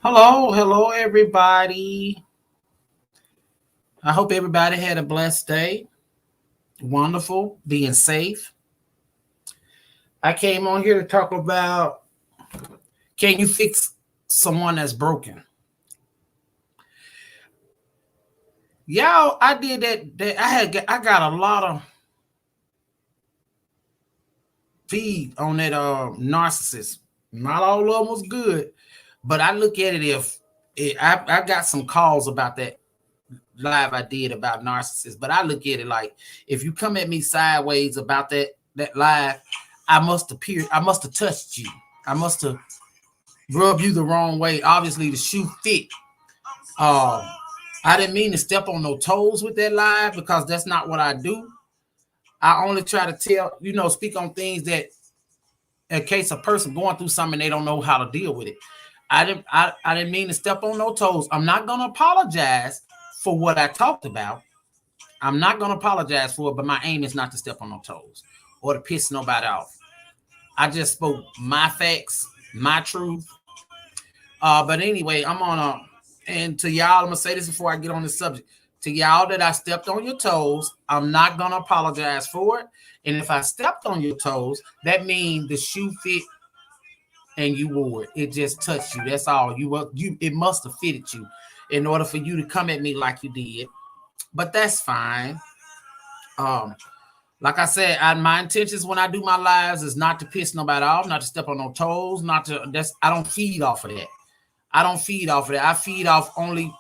Hello, everybody. I hope everybody had a blessed day. Wonderful, being safe. I came on here to talk about, can you fix someone that's broken? Y'all, I did I got a lot of feed on that narcissist. Not all of them was good, but I look at it if I got some calls about that live I did about narcissists, but I look at it like, if you come at me sideways about that live, I must have touched you. I must have rubbed you the wrong way. Obviously, the shoe fit. Um, I didn't mean to step on no toes with that live, because that's not what I do. I only try to tell, speak on things that, in case a person going through something, they don't know how to deal with it. I didn't mean to step on no toes. I'm not gonna apologize for what I talked about. I'm not gonna apologize for it, but my aim is not to step on no toes or to piss nobody off. I just spoke my facts, my truth. But anyway, and to y'all, I'm gonna say this before I get on the subject. To y'all that I stepped on your toes, I'm not gonna apologize for it. And if I stepped on your toes, that means the shoe fit and you wore it. It just touched you. That's all. It must have fitted you in order for you to come at me like you did. But that's fine. Um, like I said, my intentions when I do my lives is not to piss nobody off, not to step on no toes, not to. I don't feed off of that. I don't feed off of that. I feed off only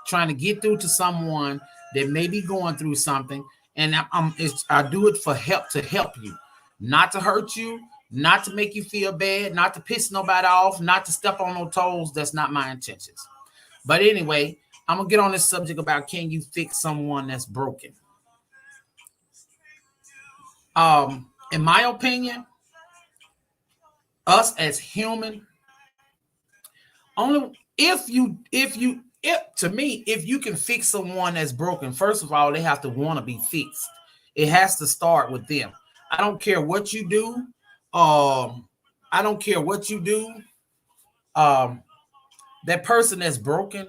trying to get through to someone that may be going through something, and I do it for help, to help you, not to hurt you, not to make you feel bad, not to piss nobody off, not to step on no toes. That's not my intentions. But anyway, I'm gonna get on this subject about, can you fix someone that's broken? In my opinion, us as human, only if to me, if you can fix someone that's broken, first of all, they have to want to be fixed. It has to start with them. I don't care what you do. I don't care what you do. Um, that person that's broken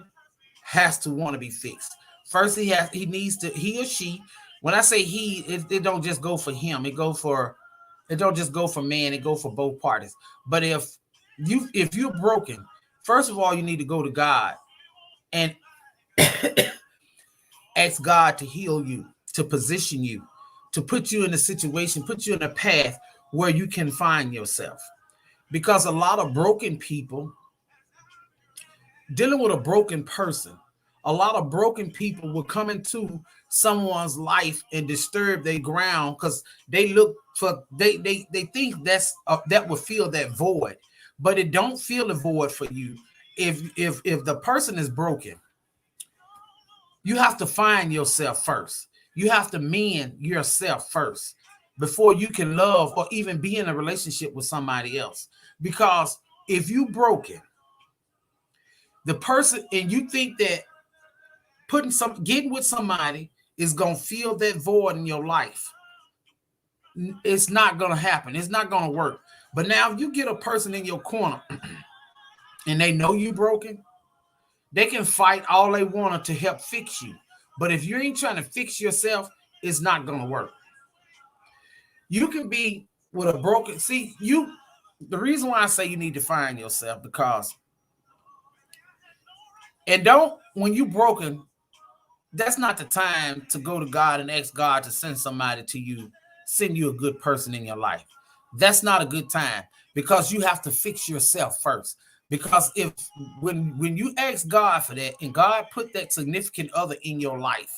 has to want to be fixed. First, he or she. When I say he, it don't just go for him. It don't just go for man. It go for both parties. But if you're broken, first of all, you need to go to God and ask God to heal you, to position you, to put you in a situation, put you in a path where you can find yourself. Because a lot of broken people, dealing with a broken person, a lot of broken people will come into someone's life and disturb their ground, because they think that will fill that void, but it don't fill the void for you. If the person is broken, you have to find yourself first. You have to mend yourself first before you can love or even be in a relationship with somebody else. Because if you broken, the person, and you think that getting with somebody is gonna fill that void in your life, it's not gonna happen. It's not gonna work. But now, if you get a person in your corner and they know you broken, they can fight all they want to help fix you. But if you ain't trying to fix yourself, it's not gonna work. You can be with a broken. See, the reason why I say you need to find yourself, because, and don't, when you broken, that's not the time to go to God and ask God to send somebody to you, send you a good person in your life. That's not a good time, because you have to fix yourself first. Because if when you ask God for that, and God put that significant other in your life,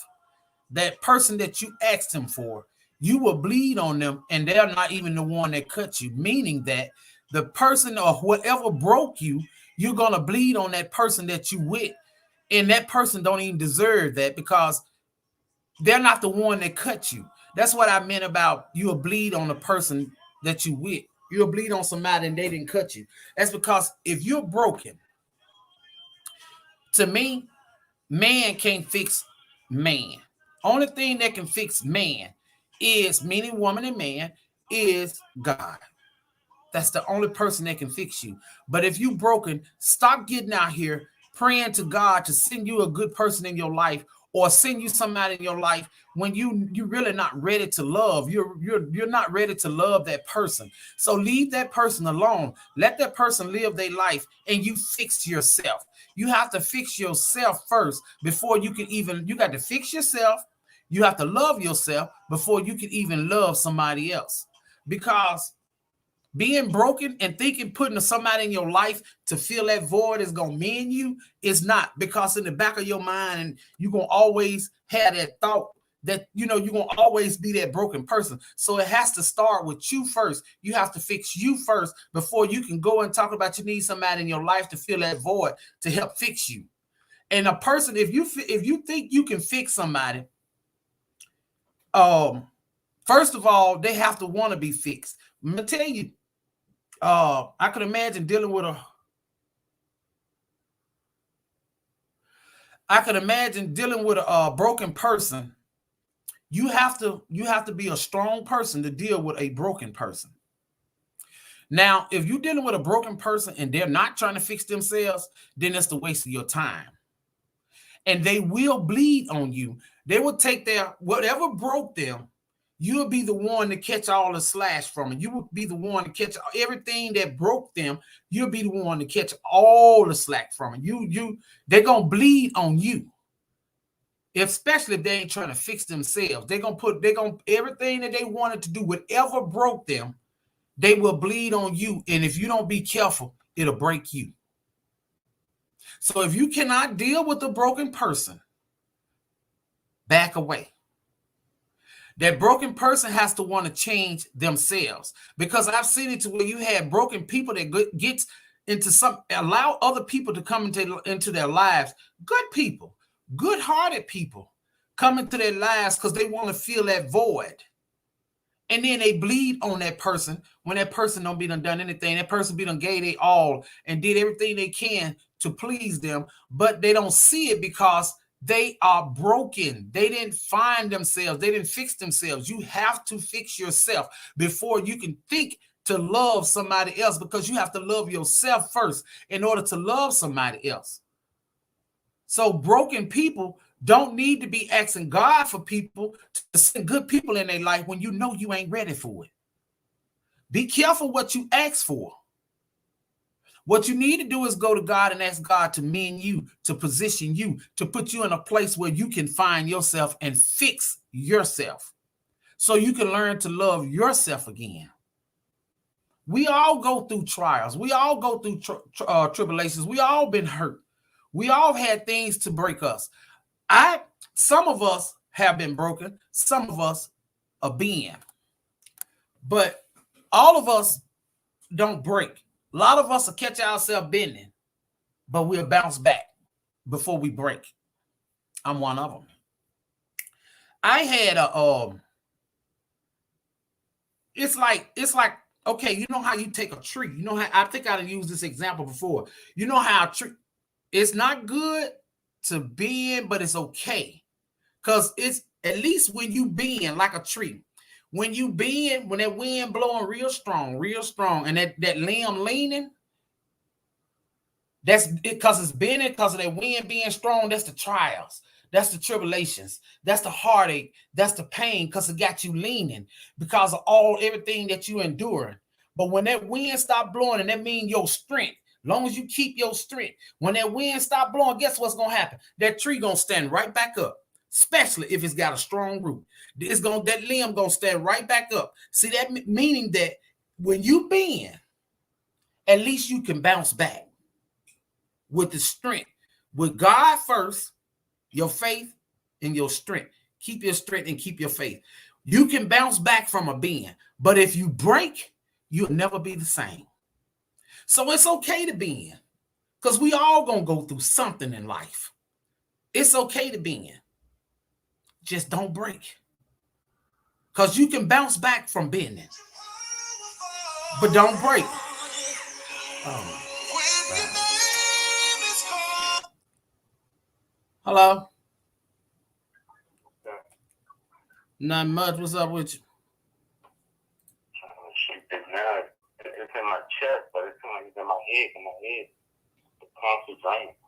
that person that you asked him for, you will bleed on them, and they're not even the one that cut you. Meaning that the person or whatever broke you, you're gonna bleed on that person that you with, and that person don't even deserve that, because they're not the one that cut you. That's what I meant about you'll bleed on the person that you with. You'll bleed on somebody and they didn't cut you. That's because if you're broken, to me, man can't fix man. Only thing that can fix man is, meaning woman and man, is God. That's the only person that can fix you. But if you broken, stop getting out here praying to God to send you a good person in your life or send you somebody in your life when you're really not ready to love. You're not ready to love that person. So leave that person alone. Let that person live their life and you fix yourself. You have to fix yourself first before you can even, you got to fix yourself. You have to love yourself before you can even love somebody else. Because being broken and thinking putting somebody in your life to fill that void is going to mend you is not, because in the back of your mind, and you're going to always have that thought that, you're going to always be that broken person. So it has to start with you first. You have to fix you first before you can go and talk about you need somebody in your life to fill that void to help fix you. And a person, if you think you can fix somebody, first of all, they have to want to be fixed. I'm going to tell you, I could imagine dealing with a broken person. You have to be a strong person to deal with a broken person. Now, if you're dealing with a broken person and they're not trying to fix themselves, then it's the waste of your time. And they will bleed on you. They will take their whatever broke them. You'll be the one to catch all the slash from it. You will be the one to catch everything that broke them. You'll be the one to catch all the slack from it. They're gonna bleed on you, especially if they ain't trying to fix themselves. They're gonna everything that they wanted to do, whatever broke them, they will bleed on you. And if you don't be careful, it'll break you. So if you cannot deal with a broken person, back away. That broken person has to want to change themselves, because I've seen it to where you have broken people that gets into allow other people to come into their lives. Good people, good-hearted people come into their lives because they want to fill that void. And then they bleed on that person when that person don't be done anything. That person be done gave they all and did everything they can to please them, but they don't see it because they are broken. They didn't find themselves. They didn't fix themselves. You have to fix yourself before you can think to love somebody else, because you have to love yourself first in order to love somebody else. So broken people don't need to be asking God for people to send good people in their life when you know you ain't ready for it. Be careful what you ask for. What you need to do is go to God and ask God to mend you, to position you, to put you in a place where you can find yourself and fix yourself so you can learn to love yourself again. We all go through trials. We all go through tribulations. We all been hurt. We all had things to break us. Some of us have been broken. Some of us are being. But all of us don't break. A lot of us will catch ourselves bending, but we'll bounce back before we break. I'm one of them. I had it's like, okay, you know how you take a tree. You know how, I think I've used this example before. You know how a tree, it's not good to bend, but it's okay. Because it's at least when you bend like a tree. When you bend, when that wind blowing real strong, and that limb leaning, that's it, because it's bending, because of that wind being strong. That's the trials. That's the tribulations. That's the heartache. That's the pain, because it got you leaning because of everything that you enduring. But when that wind stop blowing, and that means your strength, long as you keep your strength, when that wind stop blowing, guess what's going to happen? That tree going to stand right back up, especially if it's got a strong root. That limb going to stand right back up. See, that meaning that when you bend, at least you can bounce back with the strength. With God first, your faith and your strength. Keep your strength and keep your faith. You can bounce back from a bend, but if you break, you'll never be the same. So it's okay to bend, because we all gonna go through something in life. It's okay to bend. Just don't break, because you can bounce back from bending, but don't break. Hello? Not much. What's up with you? in my chest, but it seems like it's in my head. In my head, the constant draining.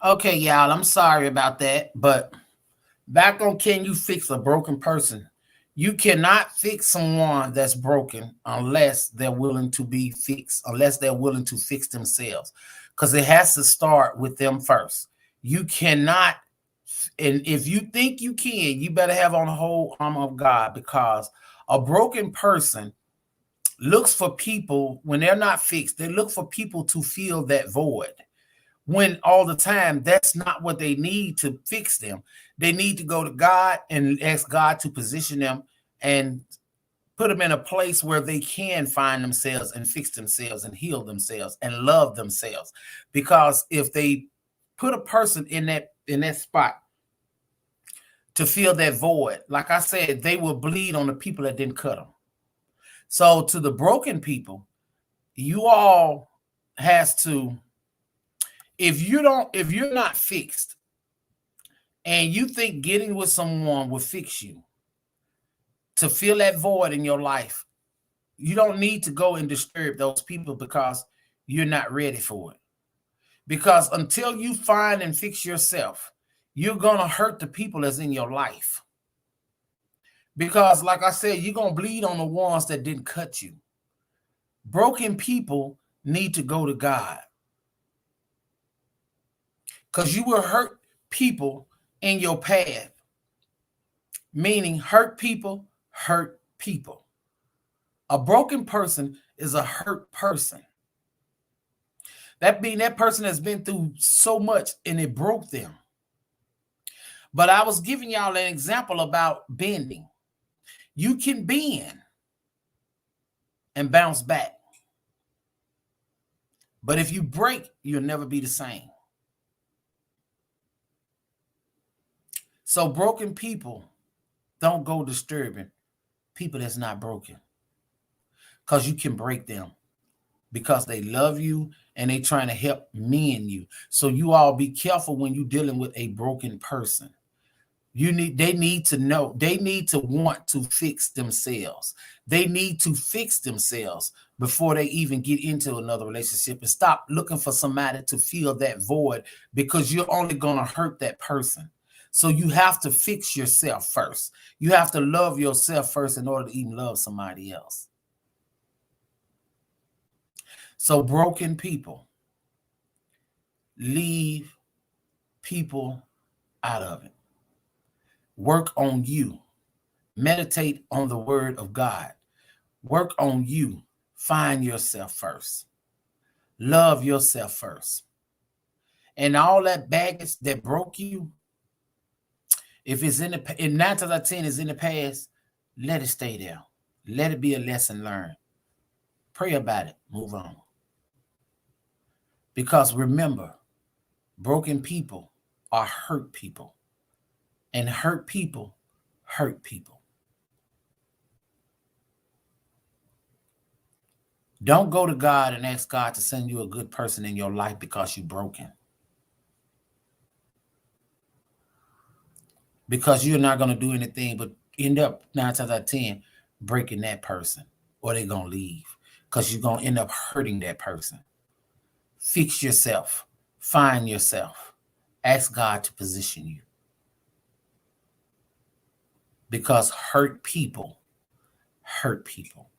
Okay, y'all, I'm sorry about that, but back on can you fix a broken person? You cannot fix someone that's broken unless they're willing to be fixed, unless they're willing to fix themselves, because it has to start with them first. You cannot, and if you think you can, you better have on the whole armor of God, because a broken person looks for people when they're not fixed. They look for people to fill that void, when all the time that's not what they need to fix them. They need to go to God and ask God to position them and put them in a place where they can find themselves and fix themselves and heal themselves and love themselves. Because if they put a person in that spot to fill that void, like I said, they will bleed on the people that didn't cut them. So to the broken people, you all has to, if you're not fixed and you think getting with someone will fix you to fill that void in your life, you don't need to go and disturb those people, because you're not ready for it. Because until you find and fix yourself, you're going to hurt the people that's in your life. Because like I said, you're going to bleed on the ones that didn't cut you. Broken people need to go to God, because you will hurt people in your path. Meaning hurt people hurt people. A broken person is a hurt person. That means that person has been through so much and it broke them. But I was giving y'all an example about bending. You can bend and bounce back. But if you break, you'll never be the same. So broken people don't go disturbing people that's not broken, because you can break them, because they love you and they trying to help mend you. So you all be careful when you're dealing with a broken person. They need to know, they need to want to fix themselves. They need to fix themselves before they even get into another relationship, and stop looking for somebody to fill that void, because you're only going to hurt that person. So you have to fix yourself first. You have to love yourself first in order to even love somebody else. So broken people, leave people out of it. Work on you. Meditate on the word of God. Work on you. Find yourself first. Love yourself first. And all that baggage that broke you, if it's in 9 times out of 10 is in the past, let it stay there. Let it be a lesson learned. Pray about it. Move on. Because remember, broken people are hurt people. And hurt people hurt people. Don't go to God and ask God to send you a good person in your life because you're broken. Because you're not going to do anything but end up 9 times out of 10 breaking that person, or they're going to leave, because you're going to end up hurting that person. Fix yourself. Find yourself. Ask God to position you. Because hurt people hurt people.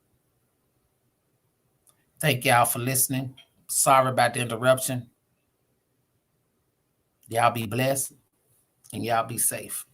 Thank y'all for listening. Sorry about the interruption. Y'all be blessed and y'all be safe.